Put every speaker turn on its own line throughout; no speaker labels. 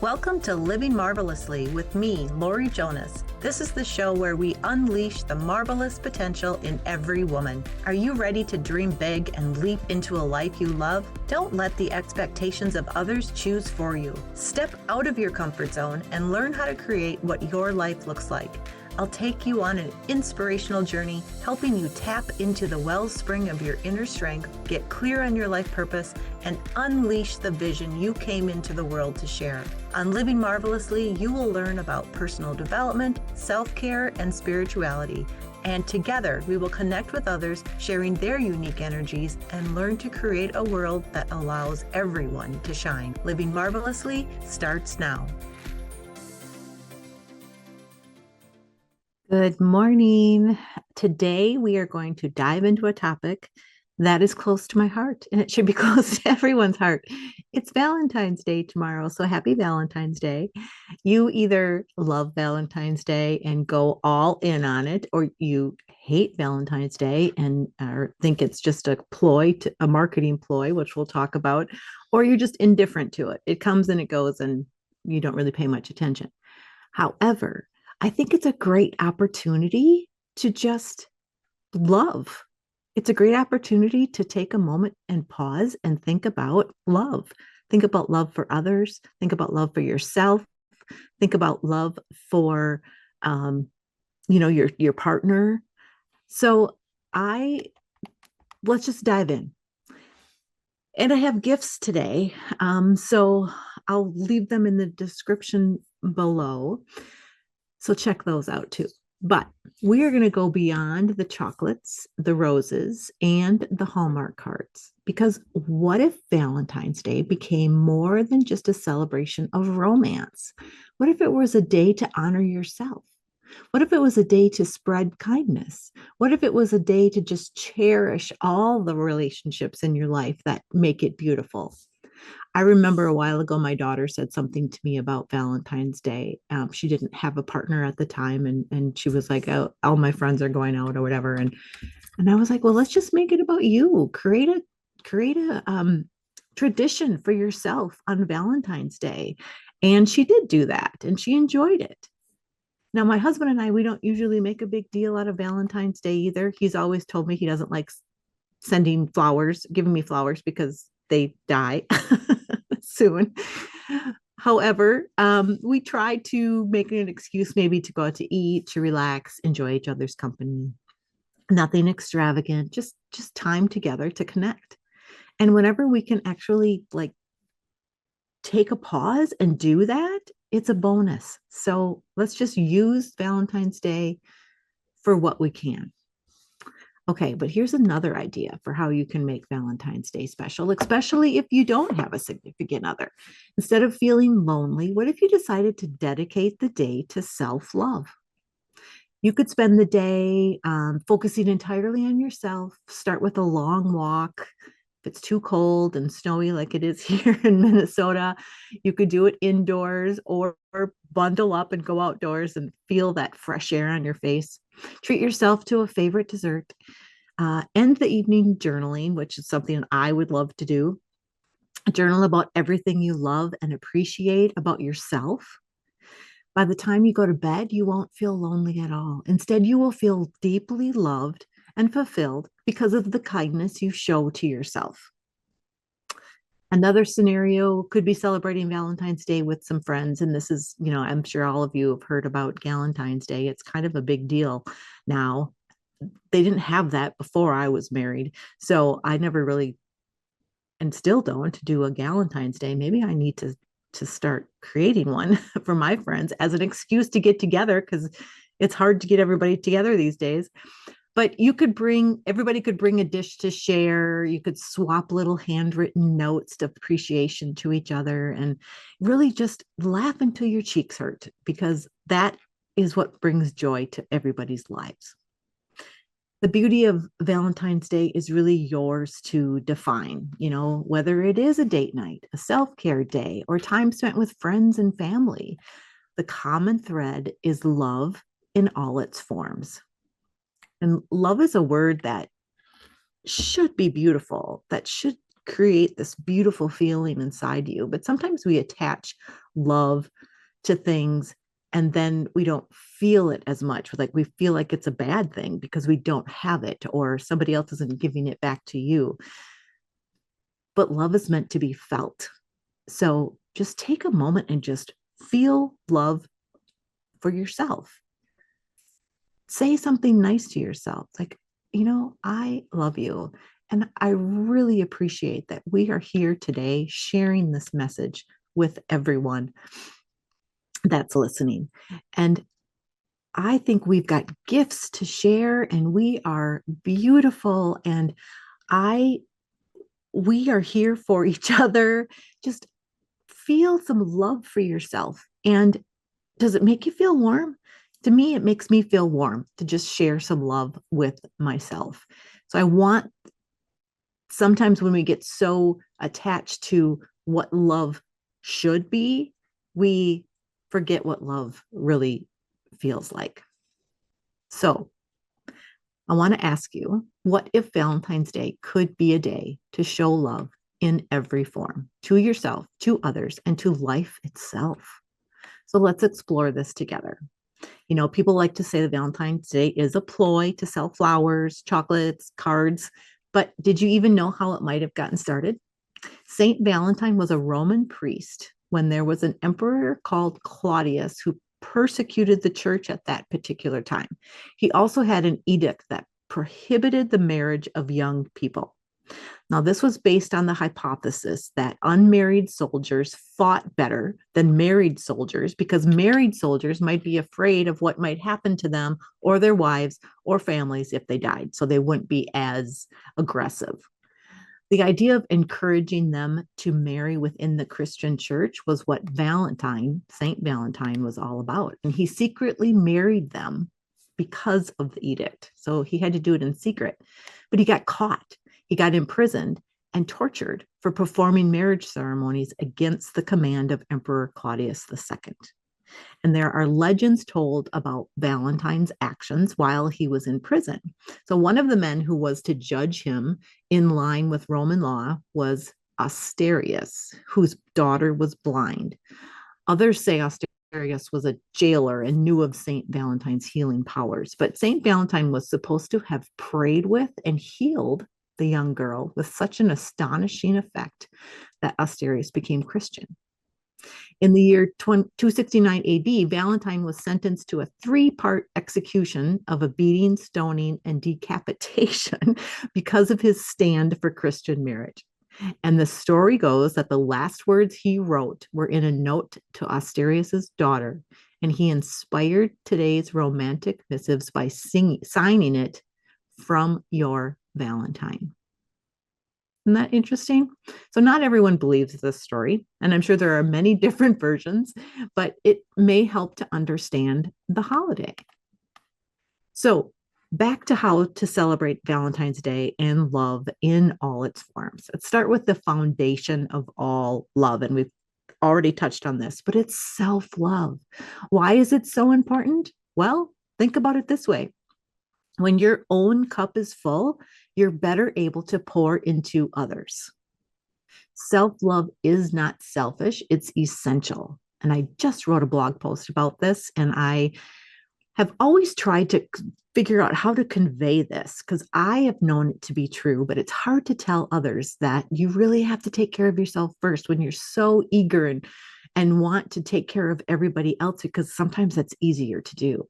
Welcome to Living Marvelously with me, Laurie Jonas. This is the show where we unleash the marvelous potential in every woman. Are you ready to dream big and leap into a life you love? Don't let the expectations of others choose for you. Step out of your comfort zone and learn how to create what your life looks like. I'll take you on an inspirational journey, helping you tap into the wellspring of your inner strength, get clear on your life purpose, and unleash the vision you came into the world to share. On Living Marvelously, you will learn about personal development, self-care, and spirituality. And together, we will connect with others, sharing their unique energies, and learn to create a world that allows everyone to shine. Living Marvelously starts now. Good morning. Today we are going to dive into a topic that is close to my heart, and it should be close to everyone's heart. It's Valentine's Day tomorrow, so happy Valentine's Day. You either love Valentine's Day and go all in on it, or you hate Valentine's Day and or think it's just a a marketing ploy, which we'll talk about, or you're just indifferent to it. It comes and it goes, and you don't really pay much attention. However, I think it's a great opportunity to just love. It's a great opportunity to take a moment and pause and think about love. Think about love for others. Think about love for yourself. Think about love for, your partner. So let's just dive in. And I have gifts today. So I'll leave them in the description below. So check those out too. But we are going to go beyond the chocolates, the roses, and the Hallmark cards. Because what if Valentine's Day became more than just a celebration of romance? What if it was a day to honor yourself? What if it was a day to spread kindness? What if it was a day to just cherish all the relationships in your life that make it beautiful? I remember a while ago, my daughter said something to me about Valentine's Day. She didn't have a partner at the time, and she was like, "Oh, all my friends are going out or whatever." And I was like, "Well, let's just make it about you. Create a tradition for yourself on Valentine's Day." And she did do that, and she enjoyed it. Now, my husband and I, we don't usually make a big deal out of Valentine's Day either. He's always told me he doesn't like giving me flowers because they die soon. However, we try to make it an excuse maybe to go out to eat, to relax, enjoy each other's company. Nothing extravagant, just time together to connect. And whenever we can actually take a pause and do that, it's a bonus. So let's just use Valentine's Day for what we can. Okay, but here's another idea for how you can make Valentine's Day special, especially if you don't have a significant other. Instead of feeling lonely, what if you decided to dedicate the day to self-love? You could spend the day focusing entirely on yourself. Start with a long walk. If it's too cold and snowy like it is here in Minnesota, you could do it indoors or bundle up and go outdoors and feel that fresh air on your face. Treat yourself to a favorite dessert. End the evening journaling, which is something I would love to do. Journal about everything you love and appreciate about yourself. By the time you go to bed, you won't feel lonely at all. Instead, you will feel deeply loved and fulfilled because of the kindness you show to yourself. Another scenario could be celebrating Valentine's Day with some friends. And this is, I'm sure all of you have heard about Valentine's Day. It's kind of a big deal now. They didn't have that before I was married. So I never really, and still don't, do a Valentine's Day. Maybe I need to start creating one for my friends as an excuse to get together, because it's hard to get everybody together these days. But everybody could bring a dish to share. You could swap little handwritten notes of appreciation to each other and really just laugh until your cheeks hurt, because that is what brings joy to everybody's lives. The beauty of Valentine's Day is really yours to define, whether it is a date night, a self-care day, or time spent with friends and family. The common thread is love in all its forms. And love is a word that should be beautiful, that should create this beautiful feeling inside you. But sometimes we attach love to things and then we don't feel it as much. Like we feel like it's a bad thing because we don't have it or somebody else isn't giving it back to you. But love is meant to be felt. So just take a moment and just feel love for yourself. Say something nice to yourself, like, I love you. And I really appreciate that we are here today sharing this message with everyone that's listening. And I think we've got gifts to share and we are beautiful. And I, we are here for each other. Just feel some love for yourself. And does it make you feel warm? To me, it makes me feel warm to just share some love with myself. So I want, sometimes when we get so attached to what love should be, we forget what love really feels like. So I want to ask you, what if Valentine's Day could be a day to show love in every form to yourself, to others, and to life itself? So let's explore this together. People like to say that Valentine's Day is a ploy to sell flowers, chocolates, cards, but did you even know how it might have gotten started? Saint Valentine was a Roman priest when there was an emperor called Claudius who persecuted the church at that particular time. He also had an edict that prohibited the marriage of young people. Now, this was based on the hypothesis that unmarried soldiers fought better than married soldiers because married soldiers might be afraid of what might happen to them or their wives or families if they died, so they wouldn't be as aggressive. The idea of encouraging them to marry within the Christian church was what Saint Valentine, was all about. And he secretly married them because of the edict. So he had to do it in secret, but he got caught. He got imprisoned and tortured for performing marriage ceremonies against the command of Emperor Claudius II. And there are legends told about Valentine's actions while he was in prison. So one of the men who was to judge him in line with Roman law was Asterius, whose daughter was blind. Others say Asterius was a jailer and knew of St. Valentine's healing powers, but St. Valentine was supposed to have prayed with and healed the young girl with such an astonishing effect that Asterius became Christian. In the year 269 AD, Valentine was sentenced to a 3-part execution of a beating, stoning, and decapitation because of his stand for Christian marriage. And the story goes that the last words he wrote were in a note to Asterius's daughter, and he inspired today's romantic missives by signing it "From Your Valentine." Isn't that interesting? So not everyone believes this story, and I'm sure there are many different versions, but it may help to understand the holiday. So back to how to celebrate Valentine's Day and love in all its forms. Let's start with the foundation of all love, and we've already touched on this, but it's self-love. Why is it so important? Well, think about it this way. When your own cup is full, you're better able to pour into others. Self-love is not selfish, it's essential. And I just wrote a blog post about this, and I have always tried to figure out how to convey this because I have known it to be true, but it's hard to tell others that you really have to take care of yourself first when you're so eager and want to take care of everybody else, because sometimes that's easier to do.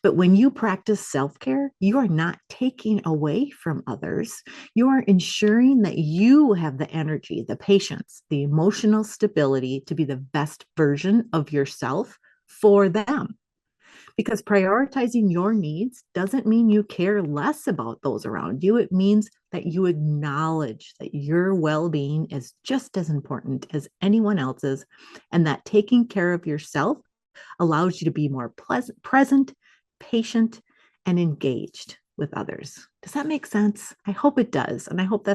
But when you practice self-care, you are not taking away from others. You are ensuring that you have the energy, the patience, the emotional stability to be the best version of yourself for them. Because prioritizing your needs doesn't mean you care less about those around you. It means that you acknowledge that your well-being is just as important as anyone else's, and that taking care of yourself allows you to be more present, patient, and engaged with others. Does that make sense? I hope it does. And I hope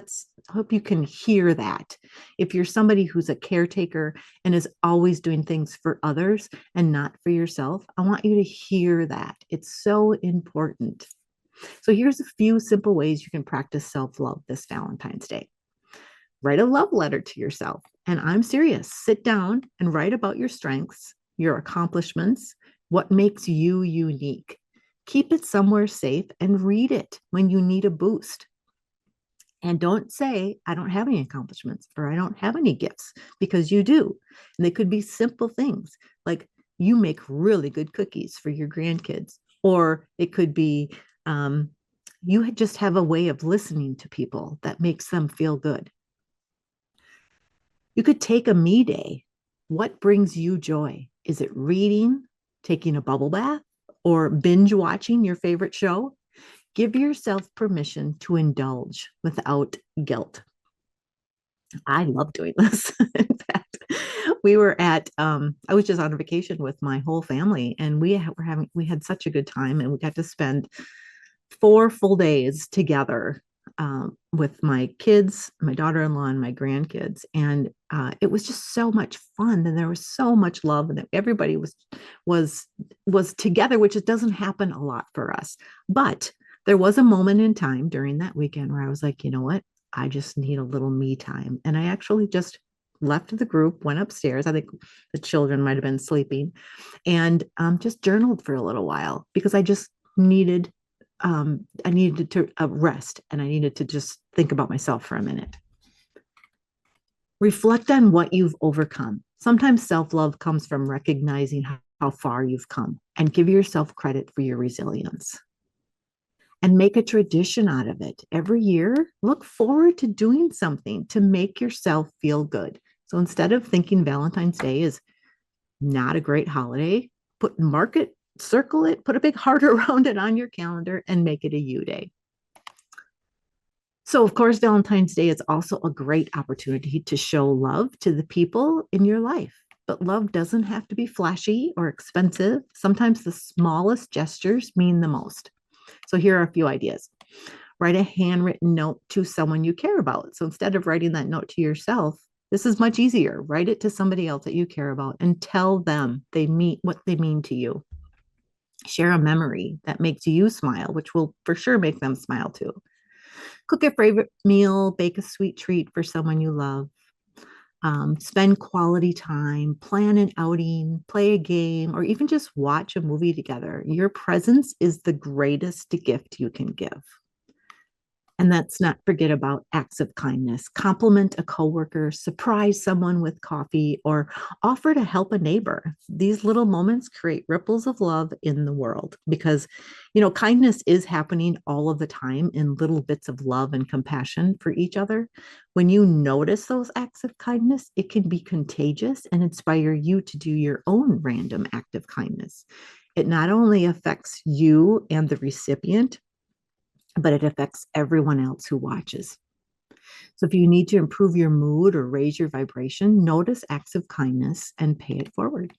you can hear that. If you're somebody who's a caretaker and is always doing things for others and not for yourself, I want you to hear that. It's so important. So here's a few simple ways you can practice self-love this Valentine's Day. Write a love letter to yourself. And I'm serious. Sit down and write about your strengths, your accomplishments, what makes you unique. Keep it somewhere safe and read it when you need a boost. And don't say, I don't have any accomplishments or I don't have any gifts, because you do. And they could be simple things like you make really good cookies for your grandkids, or it could be you just have a way of listening to people that makes them feel good. You could take a me day. What brings you joy? Is it reading, taking a bubble bath, or binge watching your favorite show? Give yourself permission to indulge without guilt. I love doing this. In fact, I was just on a vacation with my whole family, and we had such a good time, and we got to spend 4 full days together with my kids, my daughter-in-law, and my grandkids. And it was just so much fun. And there was so much love, and everybody was was together, which it doesn't happen a lot for us. But there was a moment in time during that weekend where I was like, you know what? I just need a little me time. And I actually just left the group, went upstairs. I think the children might have been sleeping, and just journaled for a little while because I needed to rest, and I needed to just think about myself for a minute. Reflect on what you've overcome. Sometimes self-love comes from recognizing how far you've come, and give yourself credit for your resilience. And make a tradition out of it. Every year, look forward to doing something to make yourself feel good. So instead of thinking Valentine's Day is not a great holiday, mark it, circle it, put a big heart around it on your calendar, and make it a you day. So, of course, Valentine's Day is also a great opportunity to show love to the people in your life. But love doesn't have to be flashy or expensive. Sometimes the smallest gestures mean the most. So here are a few ideas. Write a handwritten note to someone you care about. So instead of writing that note to yourself, this is much easier. Write it to somebody else that you care about and tell them what they mean to you. Share a memory that makes you smile, which will for sure make them smile too. Cook a favorite meal, bake a sweet treat for someone you love. Spend quality time, plan an outing, play a game, or even just watch a movie together. Your presence is the greatest gift you can give. And let's not forget about acts of kindness. Compliment a coworker, surprise someone with coffee, or offer to help a neighbor. These little moments create ripples of love in the world because, kindness is happening all of the time in little bits of love and compassion for each other. When you notice those acts of kindness, it can be contagious and inspire you to do your own random act of kindness. It not only affects you and the recipient, but it affects everyone else who watches. So if you need to improve your mood or raise your vibration, notice acts of kindness and pay it forward.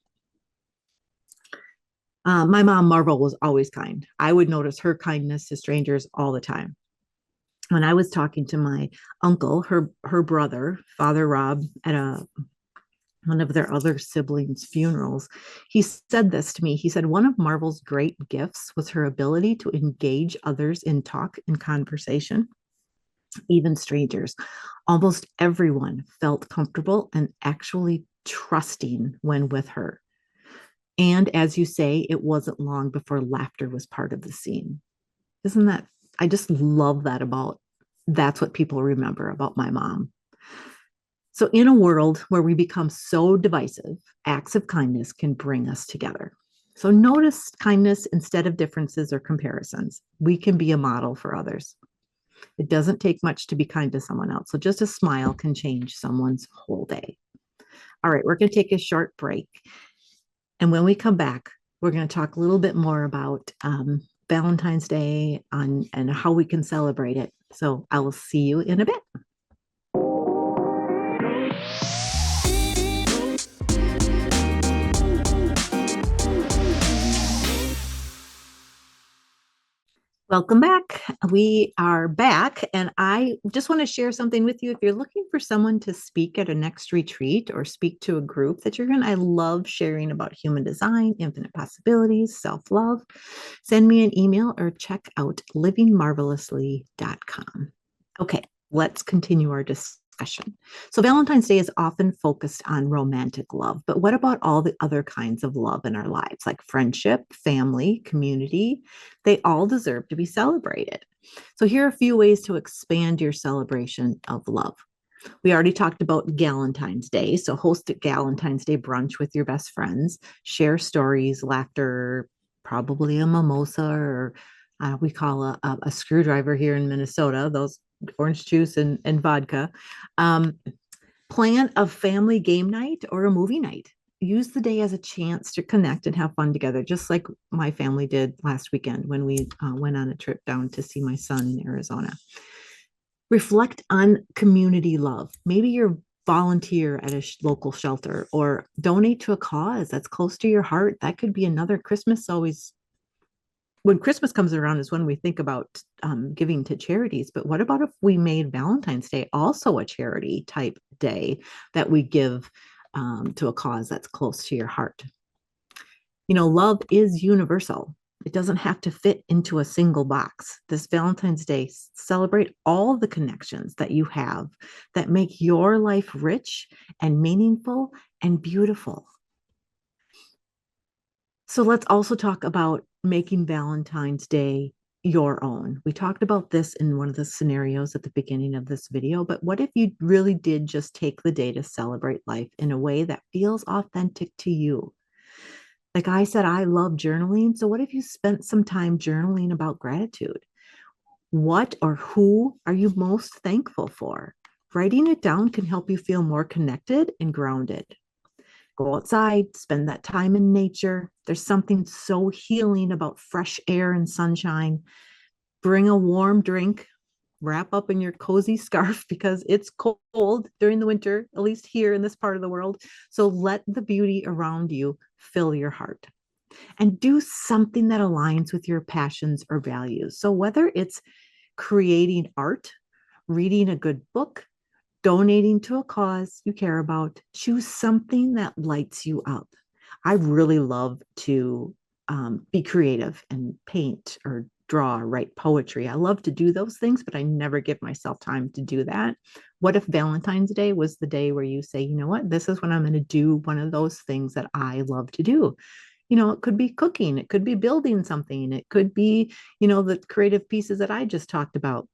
My mom, Marvel, was always kind. I would notice her kindness to strangers all the time. When I was talking to my uncle, her brother, Father Rob, at one of their other siblings' funerals, he said this to me. He said, one of Marvel's great gifts was her ability to engage others in talk and conversation, even strangers. Almost everyone felt comfortable and actually trusting when with her. And as you say, it wasn't long before laughter was part of the scene. Isn't that, I just love that that's what people remember about my mom. So in a world where we become so divisive, acts of kindness can bring us together. So notice kindness instead of differences or comparisons. We can be a model for others. It doesn't take much to be kind to someone else. So just a smile can change someone's whole day. All right, we're going to take a short break. And when we come back, we're going to talk a little bit more about Valentine's Day and how we can celebrate it. So I will see you in a bit. Welcome back. We are back, and I just want to share something with you. If you're looking for someone to speak at a next retreat or speak to a group that you're going, I love sharing about human design, infinite possibilities, self-love. Send me an email or check out livingmarvelously.com. Okay, let's continue our discussion. discussion. So, Valentine's Day is often focused on romantic love, but what about all the other kinds of love in our lives, like friendship, family, community? They all deserve to be celebrated. So, here are a few ways to expand your celebration of love. We already talked about Galentine's Day. So host a Galentine's Day brunch with your best friends, share stories, laughter, probably a mimosa or we call a screwdriver here in Minnesota, those orange juice and vodka. Um, Plan a family game night or a movie night. Use the day as a chance to connect and have fun together, just like my family did last weekend when we went on a trip down to see my son in Arizona. Reflect on community love. Maybe you're volunteer at a local shelter or donate to a cause that's close to your heart. That could be another. Christmas always, when Christmas comes around is when we think about giving to charities. But what about if we made Valentine's Day also a charity type day that we give to a cause that's close to your heart? You know, love is universal. It doesn't have to fit into a single box. This Valentine's Day, celebrate all the connections that you have that make your life rich and meaningful and beautiful. So let's also talk about making Valentine's Day your own. We talked about this in one of the scenarios at the beginning of this video, but what if you really did just take the day to celebrate life in a way that feels authentic to you? Like I said, I love journaling. So, what if you spent some time journaling about gratitude? What or who are you most thankful for? Writing it down can help you feel more connected and grounded. Go outside, spend that time in nature. There's something so healing about fresh air and sunshine. Bring a warm drink, wrap up in your cozy scarf because it's cold during the winter, at least here in this part of the world. So let the beauty around you fill your heart and do something that aligns with your passions or values. So whether it's creating art, reading a good book, donating to a cause you care about, choose something that lights you up. I really love to be creative and paint or draw or write poetry. I love to do those things, but I never give myself time to do that. What if Valentine's Day was the day where you say, you know what, this is when I'm going to do one of those things that I love to do? You know, it could be cooking, it could be building something, it could be, you know, the creative pieces that I just talked about.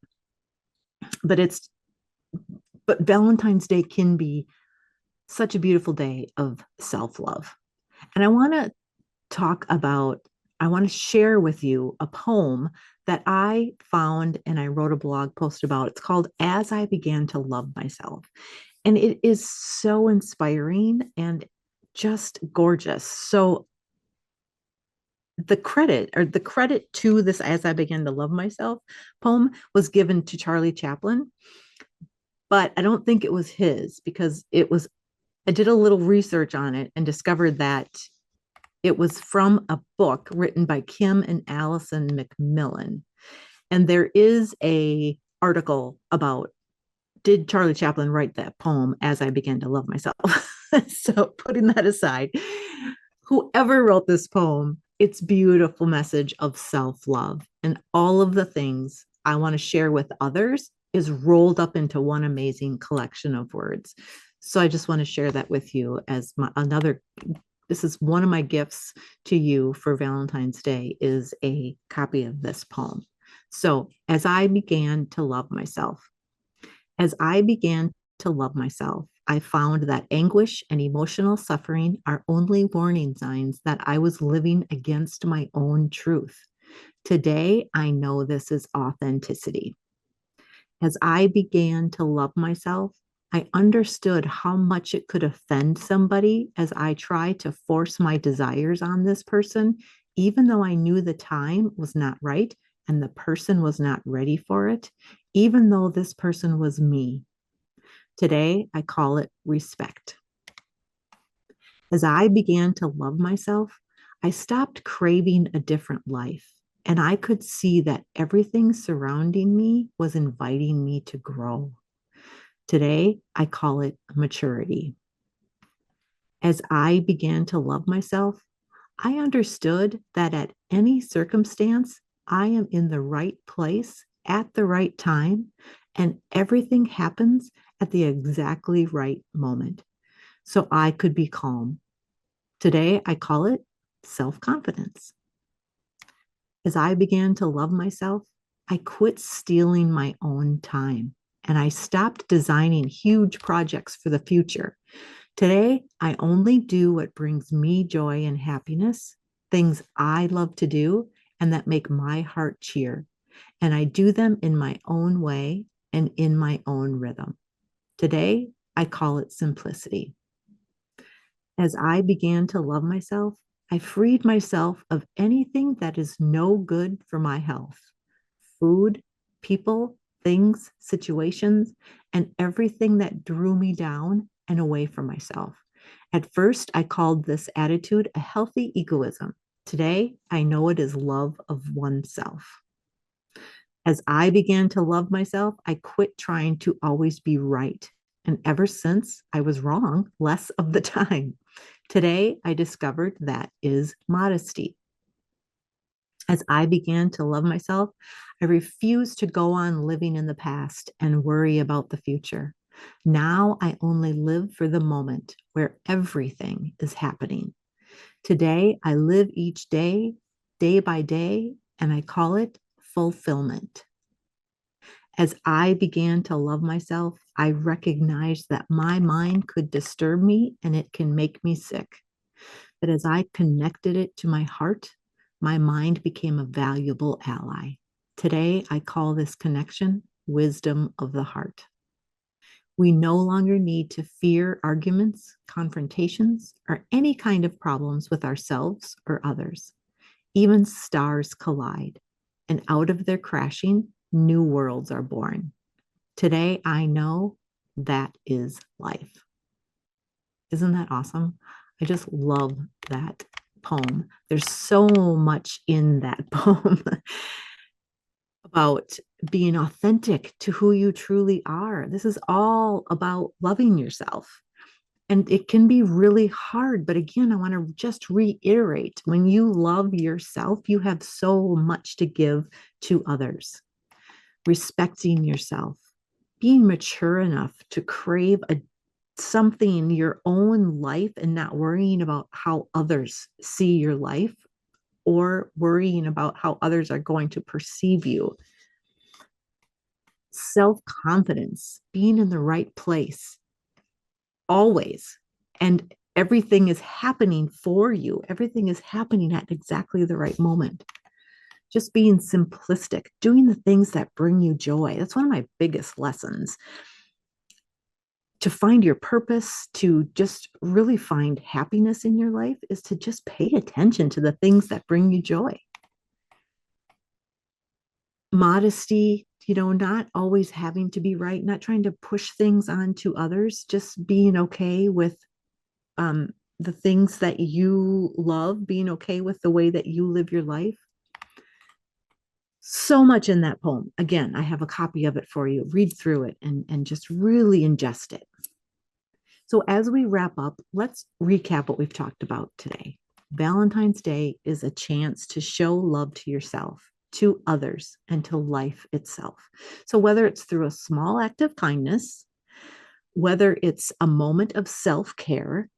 But it's but Valentine's Day can be such a beautiful day of self-love. And I want to share with you a poem that I found and I wrote a blog post about. It's called As I Began to Love Myself. And it is so inspiring and just gorgeous. So the credit to this As I Began to Love Myself poem was given to Charlie Chaplin, but I don't think it was his because I did a little research on it and discovered that it was from a book written by Kim and Allison Macmillan. And there is a article about, did Charlie Chaplin write that poem As I Began to Love Myself? So putting that aside, whoever wrote this poem, its beautiful message of self-love and all of the things I want to share with others is rolled up into one amazing collection of words. So I just want to share that with you as this is one of my gifts to you for Valentine's Day is a copy of this poem. So as I began to love myself, as I began to love myself, I found that anguish and emotional suffering are only warning signs that I was living against my own truth. Today, I know this is authenticity. As I began to love myself, I understood how much it could offend somebody as I tried to force my desires on this person, even though I knew the time was not right and the person was not ready for it, even though this person was me. Today, I call it respect. As I began to love myself, I stopped craving a different life. And I could see that everything surrounding me was inviting me to grow. Today, I call it maturity. As I began to love myself, I understood that at any circumstance, I am in the right place at the right time, and everything happens at the exactly right moment so I could be calm. Today, I call it self confidence. As I began to love myself, I quit stealing my own time and I stopped designing huge projects for the future. Today, I only do what brings me joy and happiness, things I love to do and that make my heart cheer. And I do them in my own way and in my own rhythm. Today, I call it simplicity. As I began to love myself, I freed myself of anything that is no good for my health: food, people, things, situations, and everything that drew me down and away from myself. At first, I called this attitude a healthy egoism. Today, I know it is love of oneself. As I began to love myself, I quit trying to always be right. And ever since, I was wrong less of the time. Today, I discovered that is modesty. As I began to love myself, I refused to go on living in the past and worry about the future. Now I only live for the moment where everything is happening. Today, I live each day, day by day, and I call it fulfillment. As I began to love myself, I recognized that my mind could disturb me and it can make me sick. But as I connected it to my heart, my mind became a valuable ally. Today, I call this connection wisdom of the heart. We no longer need to fear arguments, confrontations, or any kind of problems with ourselves or others. Even stars collide, and out of their crashing, new worlds are born. Today, I know that is life. Isn't that awesome? I just love that poem. There's so much in that poem about being authentic to who you truly are. This is all about loving yourself. And it can be really hard. But again, I want to just reiterate, when you love yourself, you have so much to give to others. Respecting yourself, being mature enough to crave something in your own life and not worrying about how others see your life or worrying about how others are going to perceive you. Self confidence, being in the right place always. And everything is happening for you, everything is happening at exactly the right moment. Just being simplistic, doing the things that bring you joy. That's one of my biggest lessons. To find your purpose, to just really find happiness in your life, is to just pay attention to the things that bring you joy. Modesty, not always having to be right, not trying to push things onto others, just being okay with um, the things that you love, being okay with the way that you live your life. So much in that poem. Again, I have a copy of it for you. Read through it and just really ingest it. So, as we wrap up, let's recap what we've talked about today. Valentine's Day is a chance to show love to yourself, to others, and to life itself. So, whether it's through a small act of kindness, whether it's a moment of self care,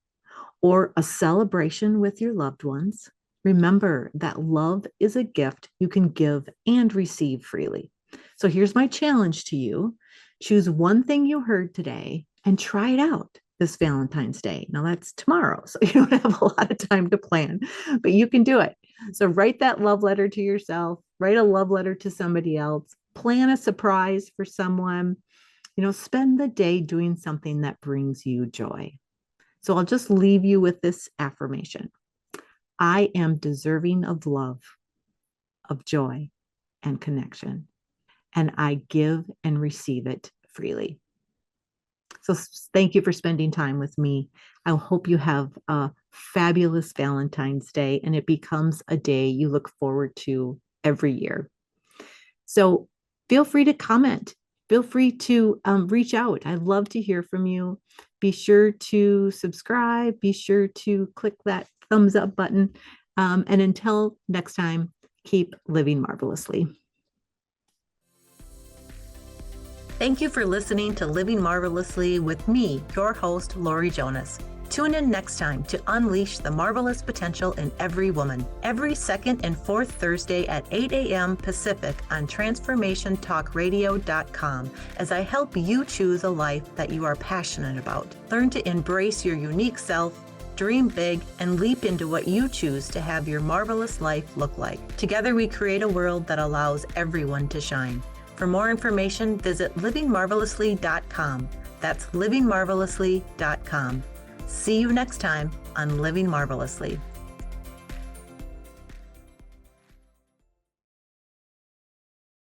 or a celebration with your loved ones, remember that love is a gift you can give and receive freely. So, here's my challenge to you: choose one thing you heard today and try it out this Valentine's Day. Now, that's tomorrow, so you don't have a lot of time to plan, but you can do it. So, write that love letter to yourself, write a love letter to somebody else, plan a surprise for someone, spend the day doing something that brings you joy. So, I'll just leave you with this affirmation: I am deserving of love, of joy, and connection, and I give and receive it freely. So thank you for spending time with me. I hope you have a fabulous Valentine's Day and it becomes a day you look forward to every year. So feel free to comment. Feel free to reach out. I'd love to hear from you. Be sure to subscribe. Be sure to click that thumbs up button. And until next time, keep living marvelously. Thank you for listening to Living Marvelously with me, your host, Laurie Jonas. Tune in next time to unleash the marvelous potential in every woman, every second and fourth Thursday at 8 a.m. Pacific on transformationtalkradio.com as I help you choose a life that you are passionate about. Learn to embrace your unique self, dream big, and leap into what you choose to have your marvelous life look like. Together we create a world that allows everyone to shine. For more information, visit livingmarvelously.com. That's livingmarvelously.com. See you next time on Living Marvelously.